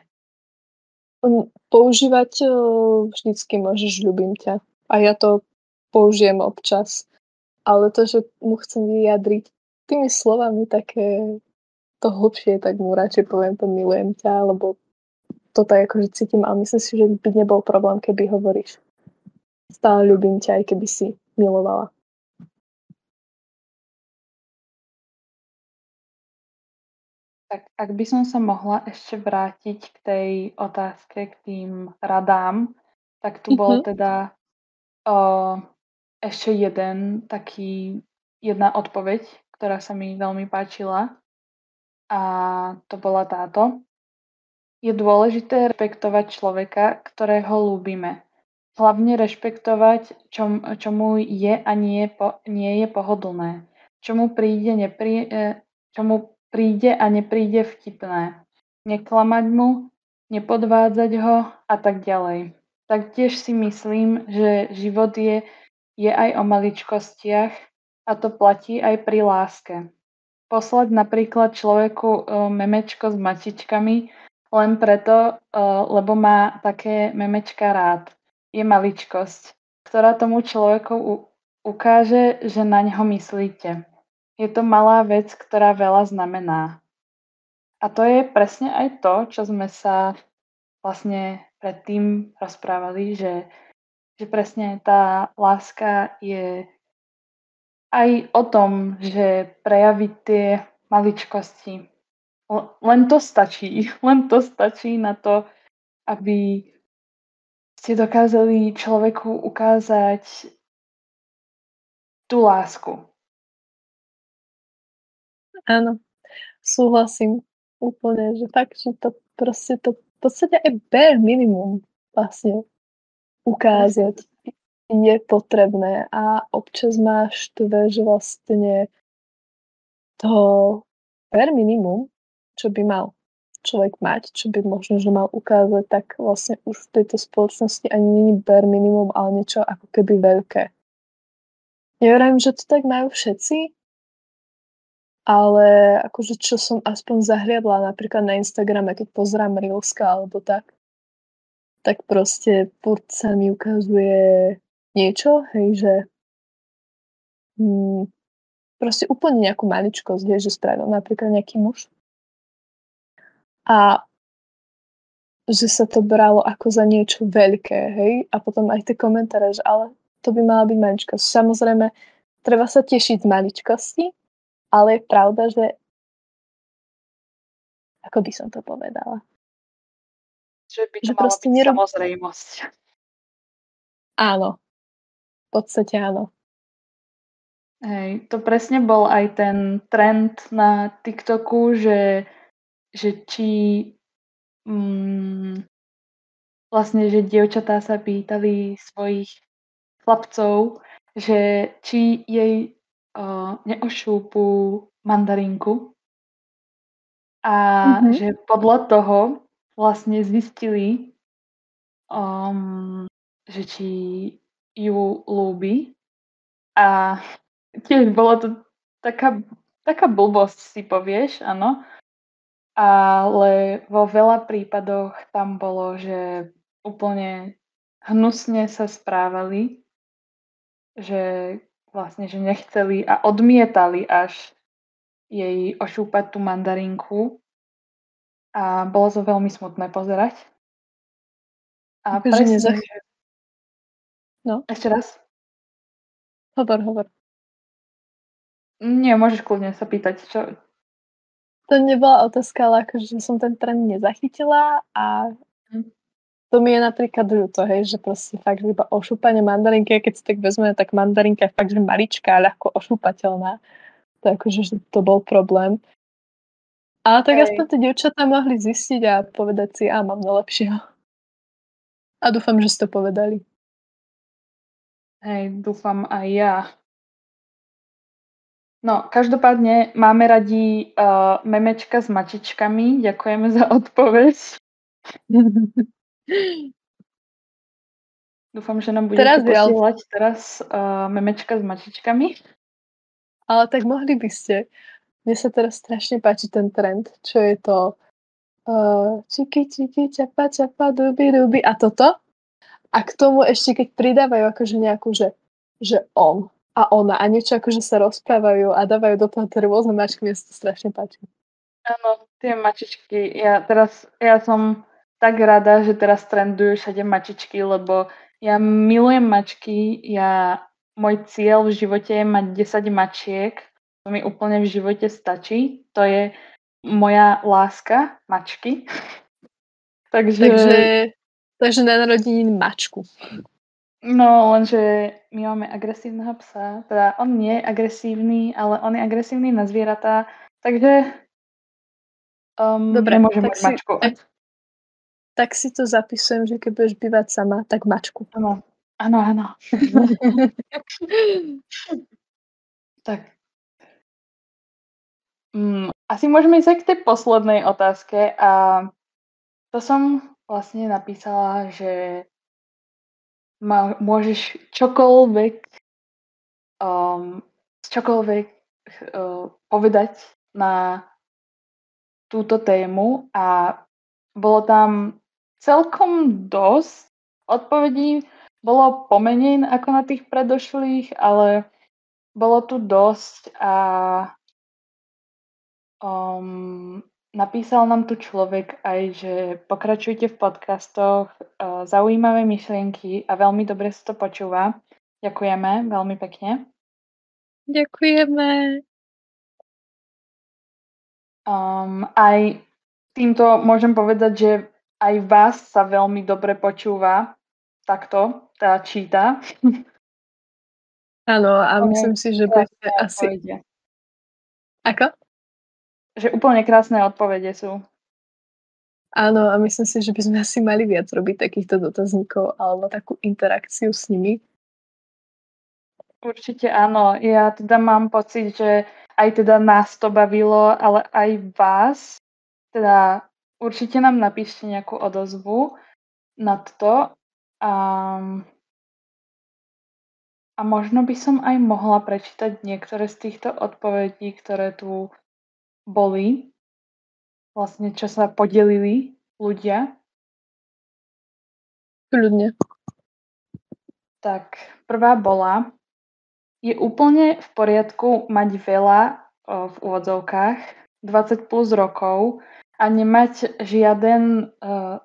Používať vždycky môžeš ľúbim ťa. A ja to použijem občas. Ale to, že mu chcem vyjadriť tými slovami také to hlbšie, tak mu radšej poviem to milujem ťa, lebo to tak akože cítim, ale myslím si, že by nebol problém, keby hovoríš stále ľúbim ťa, aj keby si milovala. Tak ak by som sa mohla ešte vrátiť k tej otázke, k tým radám, tak tu bol teda ešte jedna odpoveď, ktorá sa mi veľmi páčila a to bola táto. Je dôležité rešpektovať človeka, ktorého ľúbime. Hlavne rešpektovať, čo mu je a nie je pohodlné. Čo mu príde a nepríde vtipné. Neklamať mu, nepodvádzať ho a tak ďalej. Taktiež si myslím, že život je aj o maličkostiach a to platí aj pri láske. Poslať napríklad človeku memečko s mačičkami len preto, lebo má také memečka rád. Je maličkosť, ktorá tomu človeku ukáže, že na ňo myslíte. Je to malá vec, ktorá veľa znamená. A to je presne aj to, čo sme sa vlastne predtým rozprávali, že presne tá láska je aj o tom, že prejaviť tie maličkosti. Len to stačí. Len to stačí na to, aby ste dokázali človeku ukázať tú lásku. Áno, súhlasím úplne, že fakt, že to proste to v podstate aj bare minimum vlastne ukázať je potrebné a občas máš štve, že vlastne to bare minimum, čo by mal človek mať, čo by možno, že mal ukázať, tak vlastne už v tejto spoločnosti ani není bare minimum, ale niečo ako keby veľké. Neviem, že to tak majú všetci, ale akože čo som aspoň zahliadla napríklad na Instagrame, keď pozerám Reelska alebo tak proste furt sa mi ukazuje niečo, hej, že proste úplne nejakú maličkosť, hej, že spravil napríklad nejaký muž. A že sa to bralo ako za niečo veľké, hej, a potom aj tie komentáre, že ale to by mala byť maličkosť. Samozrejme, treba sa tešiť z maličkosti, ale je pravda, že ako by som to povedala? Že by to Že mala proste byť samozrejmosť. Áno, v podstate áno. Hej, to presne bol aj ten trend na TikToku, že či vlastne, že dievčatá sa pýtali svojich chlapcov, že či jej neošúpu mandarinku a že podľa toho vlastne zistili, že či ju ľúbi a tiež bolo to taká blbosť, si povieš, áno, ale vo veľa prípadoch tam bolo, že úplne hnusne sa správali, že vlastne, že nechceli a odmietali až jej ošúpať tú mandarinku a bolo to veľmi smutné pozerať. A Takže presne, že... No. Ešte raz? Hovor. Nie, môžeš kľudne sa pýtať, čo... To nebola otázka, ale akože som ten trend nezachytila a to mi je napríklad ľúto, hej, že proste fakt, že iba ošúpanie mandarinky, keď si tak vezme, tak mandarinka je fakt, že maličká, ľahko ošúpateľná. To akože, že to bol problém. Ale tak aspoň tie dievčatá mohli zistiť a povedať si, mám najlepšieho. A dúfam, že si to povedali. Hej, dúfam aj ja. No, každopádne máme radi memečka s mačičkami. Ďakujeme za odpoveď. Dúfam, že nám budete posielať teraz memečka s mačičkami. Ale tak mohli by ste. Mne sa teraz strašne páči ten trend, čo je to čiki, čiki, čapa, čapa, dubi, dubi a toto. A k tomu ešte, keď pridávajú akože nejakú, že on a ona a niečo akože sa rozprávajú a dávajú do toho tie rôzne mačky, mne sa to strašne páči. Áno, tie mačičky. Ja som tak rada, že teraz trendujú všade mačičky, lebo ja milujem mačky. Môj cieľ v živote je mať 10 mačiek. To mi úplne v živote stačí. To je moja láska, mačky. Takže na narodeniny mačku. No, lenže my máme agresívneho psa. Teda on nie je agresívny, ale on je agresívny na zvieratá. Takže Dobre, nemôžem mať mačku. Tak si to zapisujem, že keď budeš bývať sama, tak mačku. Áno, áno. Tak. Asi môžeme ísť aj k tej poslednej otázke a to som vlastne napísala, že môžeš čokoľvek povedať na túto tému a bolo tam celkom dosť odpovedí. Bolo pomenej ako na tých predošlých, ale bolo tu dosť a napísal nám tu človek aj, že pokračujte v podcastoch, zaujímavé myšlienky a veľmi dobre sa to počúva. Ďakujeme veľmi pekne. Ďakujeme. Aj týmto môžem povedať, že aj vás sa veľmi dobre počúva takto, tá číta. Áno, a myslím si, že budete asi... Odpovede. Ako? Že úplne krásne odpovede sú. Áno, a myslím si, že by sme asi mali viac robiť takýchto dotazníkov alebo takú interakciu s nimi. Určite áno. Ja teda mám pocit, že aj teda nás to bavilo, ale aj vás. Teda určite nám napíšte nejakú odozvu na to. A možno by som aj mohla prečítať niektoré z týchto odpovedí, ktoré tu boli. Vlastne, čo sa podelili ľudia. Ľudne. Tak, prvá bola: je úplne v poriadku mať veľa, v úvodzovkách, 20 plus rokov a nemať žiaden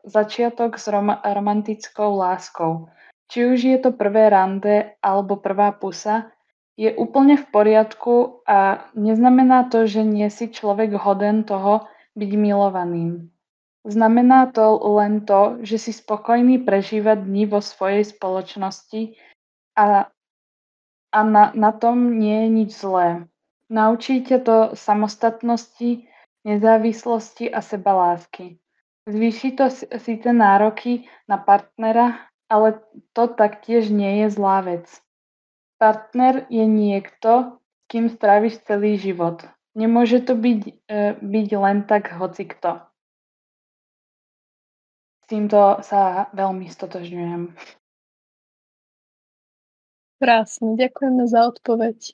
začiatok s romantickou láskou. Či už je to prvé rande alebo prvá pusa, je úplne v poriadku a neznamená to, že nie si človek hoden toho byť milovaným. Znamená to len to, že si spokojný prežívať dni vo svojej spoločnosti a na tom nie je nič zlé. Naučíte to samostatnosti, nezávislosti a sebalásky. Zvýši to síce nároky na partnera, ale to taktiež nie je zlá vec. Partner je niekto, s kým stráviš celý život. Nemôže to byť len tak hocikto. S týmto sa veľmi stotožňujem. Krásne, ďakujeme za odpoveď.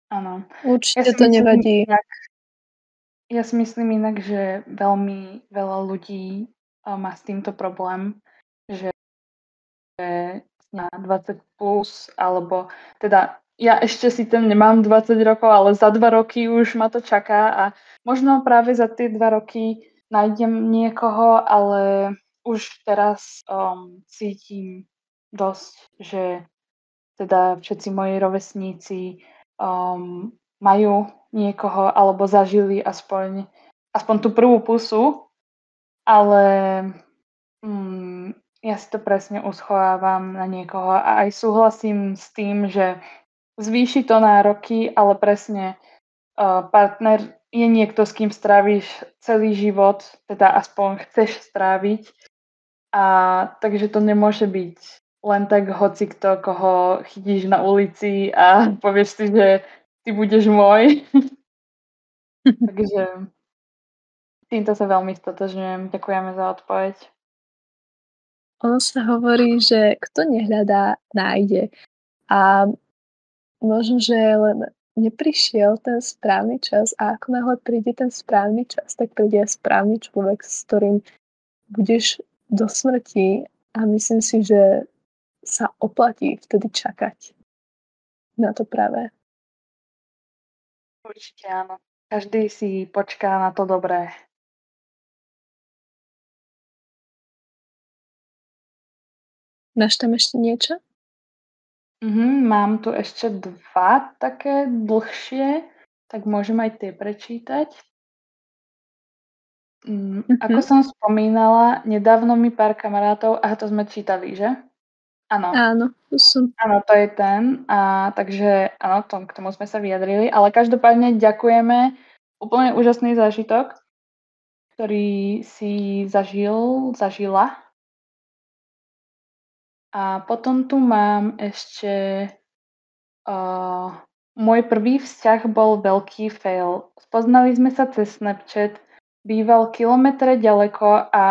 Áno. Určite to nevadí. Ja si myslím inak, že veľmi veľa ľudí má s týmto problém, že na 20 plus, alebo teda ja ešte si ten nemám 20 rokov, ale za 2 roky už ma to čaká a možno práve za tie 2 roky nájdem niekoho, ale už teraz cítim dosť, že teda všetci moji rovesníci majú niekoho alebo zažili aspoň tú prvú pusu, ale ja si to presne uschovávam na niekoho a aj súhlasím s tým, že zvýši to nároky, ale presne partner je niekto, s kým stráviš celý život, teda aspoň chceš stráviť, a takže to nemôže byť len tak hocikto, koho chytíš na ulici a povieš si, že ty budeš môj. Takže týmto sa veľmi stotožňujem. Ďakujeme za odpoveď. Ono sa hovorí, že kto nehľadá, nájde. A možno, že len neprišiel ten správny čas a ako náhle príde ten správny čas, tak príde aj správny človek, s ktorým budeš do smrti a myslím si, že sa oplatí vtedy čakať na to práve. Určite áno. Každý si počká na to dobré. Máš tam ešte niečo? Mám tu ešte 2 také dlhšie, tak môžem aj tie prečítať. Ako som spomínala, nedávno mi pár kamarátov, to sme čítali, že? Áno. Áno, Áno, to je ten. Takže áno, k tomu sme sa vyjadrili. Ale každopádne ďakujeme. Úplne úžasný zážitok, ktorý si zažila. A potom tu mám ešte môj prvý vzťah bol veľký fail. Spoznali sme sa cez Snapchat, býval kilometre ďaleko a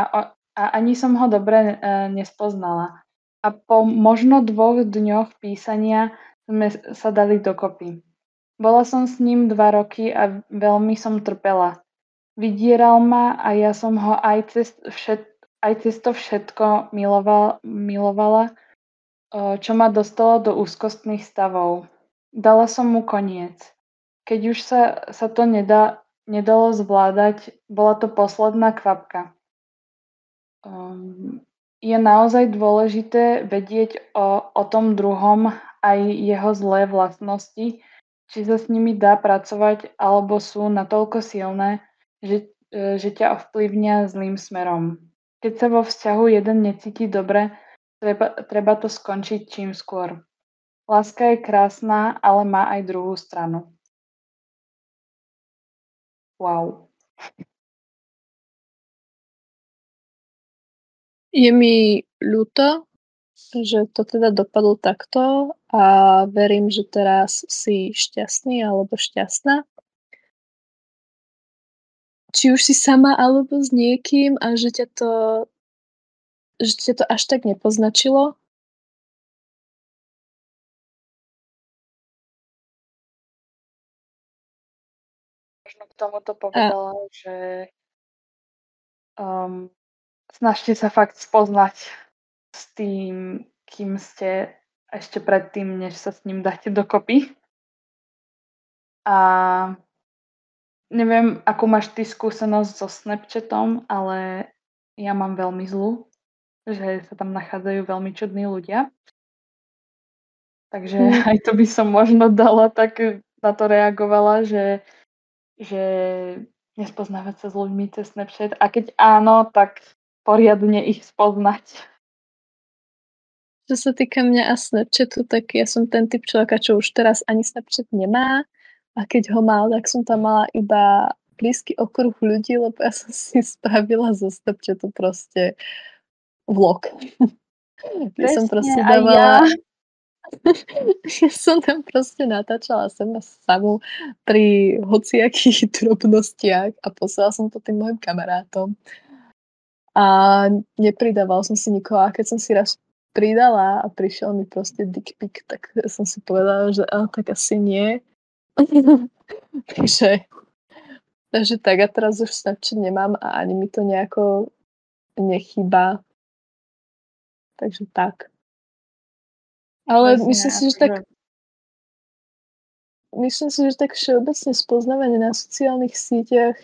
ani som ho dobre nespoznala. A po možno 2 dňoch písania sme sa dali dokopy. Bola som s ním 2 roky a veľmi som trpela. Vydieral ma a ja som ho aj cez to všetko milovala, čo ma dostalo do úzkostných stavov. Dala som mu koniec. Keď už sa to nedalo zvládať, bola to posledná kvapka. Je naozaj dôležité vedieť o tom druhom aj jeho zlé vlastnosti, či sa s nimi dá pracovať, alebo sú natoľko silné, že ťa ovplyvnia zlým smerom. Keď sa vo vzťahu jeden necíti dobre, treba to skončiť čím skôr. Láska je krásna, ale má aj druhú stranu. Wow. Je mi ľúto, že to teda dopadlo takto a verím, že teraz si šťastný alebo šťastná. Či už si sama alebo s niekým a že ťa to až tak nepoznačilo. Možno k tomuto povedala, že snažte sa fakt spoznať s tým, kým ste ešte predtým, než sa s ním dáte dokopy. A neviem, akú máš ty skúsenosť so Snapchatom, ale ja mám veľmi zlú, že sa tam nachádzajú veľmi čudní ľudia. Takže aj to by som možno dala, tak na to reagovala, že nespoznávať sa s ľuďmi cez Snapchat. A keď áno, tak poriadne ich spoznať. Čo sa týka mňa a Snapchatu, tak ja som ten typ človeka, čo už teraz ani Snapchat nemá. A keď ho mal, tak som tam mala iba blízky okruh ľudí, lebo ja som si spravila zo Snapchatu proste vlog. Ja som proste dávala... Ja som tam proste natáčala seba samú pri hociakých drobnostiach a poslala som to tým mojim kamarátom. A nepridával som si nikoho. A keď som si raz pridala a prišiel mi proste dick pic, tak som si povedala, že tak asi nie. takže tak a teraz už Snapchat nemám a ani mi to nejako nechýba. Takže tak. Ale myslím si, že tak všeobecne spoznávanie na sociálnych sieťach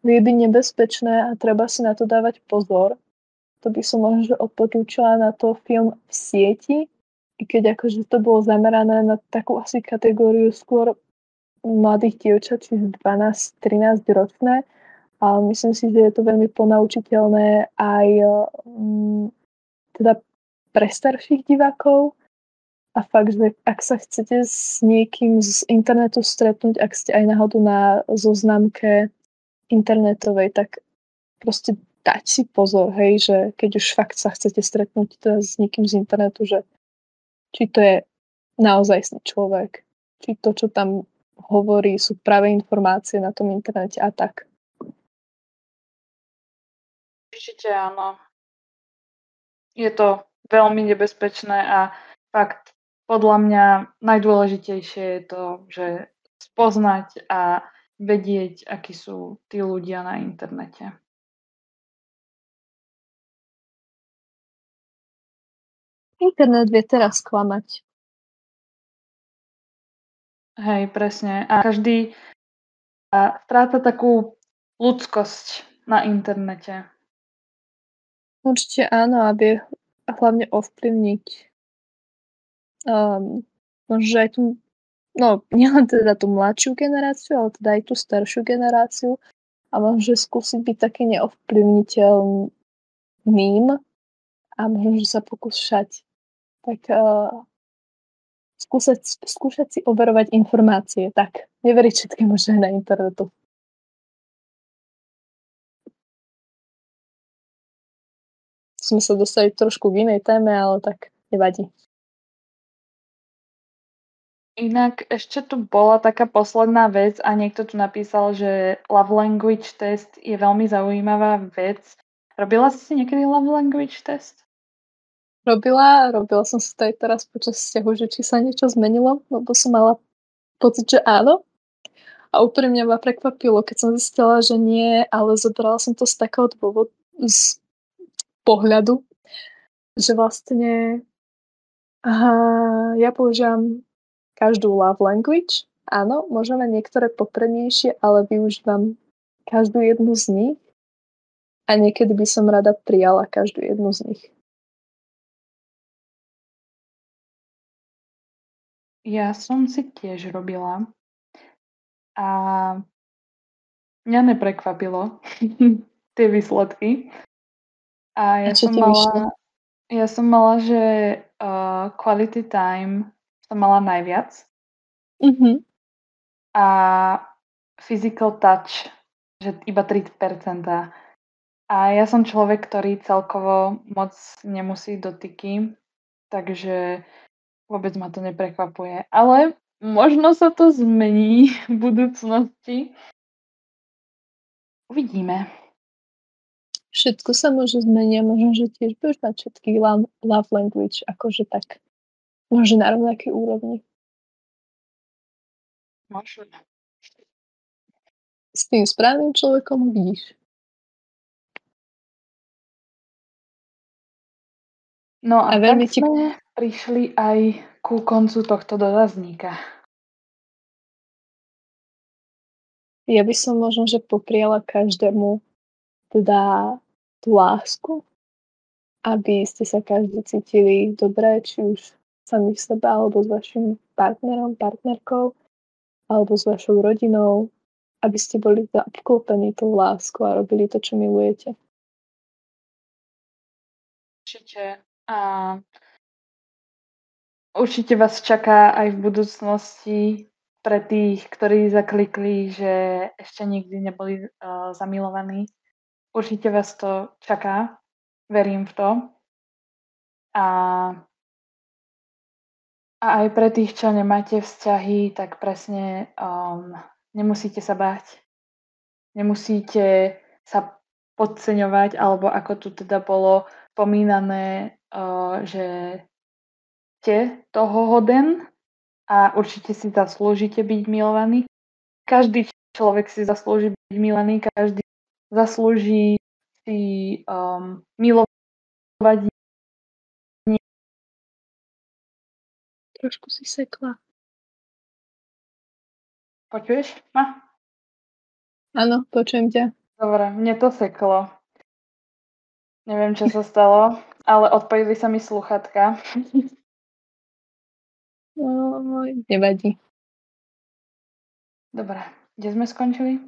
je byť nebezpečné a treba si na to dávať pozor. To by som možno odporúčala na to film V sieti, i keď akože to bolo zamerané na takú asi kategóriu skôr mladých dievčat, čiže 12-13 ročné. Ale myslím si, že je to veľmi ponaučiteľné aj teda pre starších divákov. A fakt, že ak sa chcete s niekým z internetu stretnúť, ak ste aj náhodou na zoznamke internetovej, tak proste dať si pozor, hej, že keď už fakt sa chcete stretnúť teda s niekým z internetu, že či to je naozajstný človek, či to, čo tam hovorí, sú práve informácie na tom internete a tak. Určite áno. Je to veľmi nebezpečné a fakt podľa mňa najdôležitejšie je to, že spoznať a vedieť, akí sú tí ľudia na internete. Internet vie teraz klamať. Hej, presne. A každý stráca takú ľudskosť na internete. Určite áno, a vie hlavne ovplyvniť možno, že aj tú, no nielen teda tú mladšiu generáciu, ale teda aj tú staršiu generáciu a možno, že skúsiť byť taký neovplyvniteľným a možno, že sa pokúšať tak skúšať si overovať informácie, tak neveriť všetkému, čo je na internetu. Sme sa dostali trošku k inej téme, ale tak nevadí. Inak ešte tu bola taká posledná vec a niekto tu napísal, že love language test je veľmi zaujímavá vec. Robila si niekedy love language test? Robila som si to aj teraz počas vzťahu, že či sa niečo zmenilo, lebo som mala pocit, že áno. A úprimne ma prekvapilo, keď som zistila, že nie, ale zobrala som to z takého z pohľadu, že vlastne ja používam každú love language. Áno, možno len niektoré poprednejšie, ale využívam každú jednu z nich a niekedy by som rada prijala každú jednu z nich. Ja som si tiež robila a mňa neprekvapilo tie výsledky. A A čo ti vyšlo? ja som mala, že quality time som mala najviac Mhm. a physical touch, že iba 3%. A ja som človek, ktorý celkovo moc nemusí dotyky, takže vôbec ma to neprekvapuje. Ale možno sa to zmení v budúcnosti. Uvidíme. Všetko sa môže zmeniť a možno, že tiež budeš mať všetky love language akože tak možno na rovnakej úrovni. Možno. S tým správnym človekom vidíš. No A a veľmi tak sme prišli aj ku koncu tohto dotazníka. Ja by som možno, že popriala každému teda tú lásku, aby ste sa každý cítili dobre, či už sami v sebe, alebo s vašim partnerom, partnerkou, alebo s vašou rodinou, aby ste boli obklopení tou láskou a robili to, čo milujete. Určite. A určite vás čaká aj v budúcnosti pre tých, ktorí zaklikli, že ešte nikdy neboli zamilovaní. Určite vás to čaká. Verím v to. A aj pre tých, čo nemáte vzťahy, tak presne nemusíte sa báť. Nemusíte sa podceňovať, alebo ako tu teda bolo pomínané, že ste toho hoden a určite si zaslúžite byť milovaný. Každý človek si zaslúži byť milovaný, každý zaslúži si milovať. Trošku si sekla. Počuješ ma? Áno, počujem ťa. Dobre, mne to seklo. Neviem, čo sa stalo, ale odpojili sa mi slúchatka. No, nevadí. Dobre, kde sme skončili?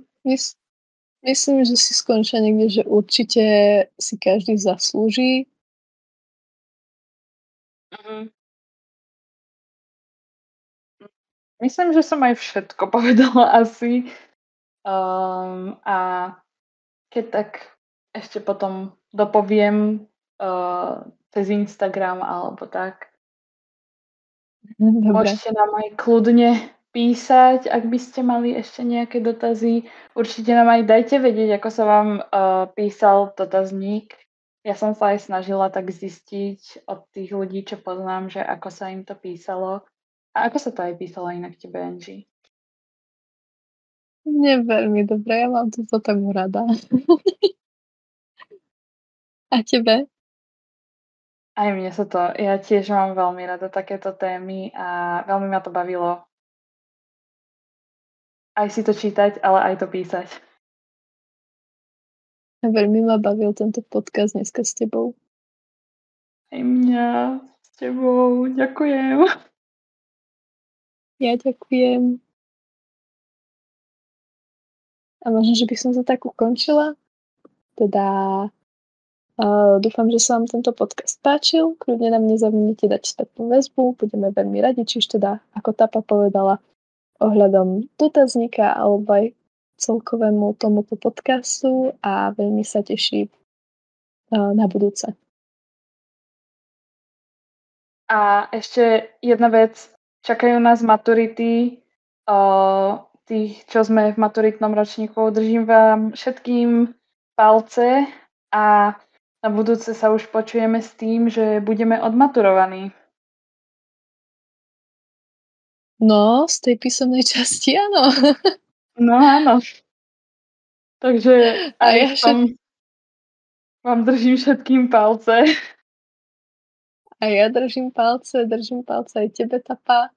Myslím, že si skončila niekde, že určite si každý zaslúži. Myslím, že som aj všetko povedala asi. A keď tak ešte potom dopoviem cez Instagram alebo tak. Dobre. Môžete nám aj kľudne písať, ak by ste mali ešte nejaké dotazy. Určite nám aj dajte vedieť, ako sa vám písal dotazník. Ja som sa aj snažila tak zistiť od tých ľudí, čo poznám, že ako sa im to písalo. A ako sa to aj písalo inak tebe, Angie? Nie veľmi dobre, ja mám túto tému rada. A tebe? Aj mne sa to, ja tiež mám veľmi rada takéto témy a veľmi ma to bavilo. Aj si to čítať, ale aj to písať. A veľmi ma bavil tento podcast dneska s tebou. Aj mňa s tebou, ďakujem. Ja ďakujem. A možno, že by som to tak ukončila. Teda dúfam, že sa vám tento podcast páčil. Kľudne nám nezabudnite dať spätnú väzbu. Budeme veľmi radi, či už teda, ako Tapa povedala, ohľadom dotazníka alebo aj celkovému tomuto podcastu a veľmi sa teší na budúce. A ešte jedna vec, čakajú nás maturity, tých, čo sme v maturitnom ročníku. Držím vám všetkým palce a na budúce sa už počujeme s tým, že budeme odmaturovaní. No, z tej písomnej časti áno. No áno. Takže aj A ja v tom vám držím všetkým palce. A ja držím palce aj tebe, Tapa.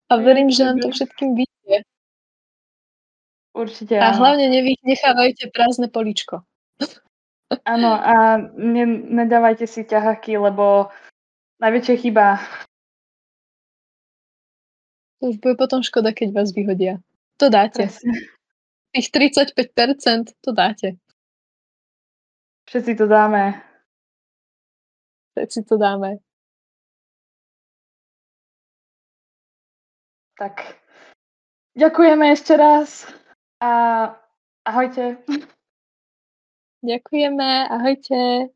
A A ja verím, že nám tebe. to všetkým vyjde. Určite A áno. hlavne nechávajte prázdne políčko. Áno, a nedávajte si ťahaky, lebo najväčšia chyba. To už bude potom škoda, keď vás vyhodia. To dáte. Presne. Tých 35% to dáte. Všetci to dáme. Všetci to dáme. Tak. Ďakujeme ešte raz a ahojte. Ďakujeme, ahojte.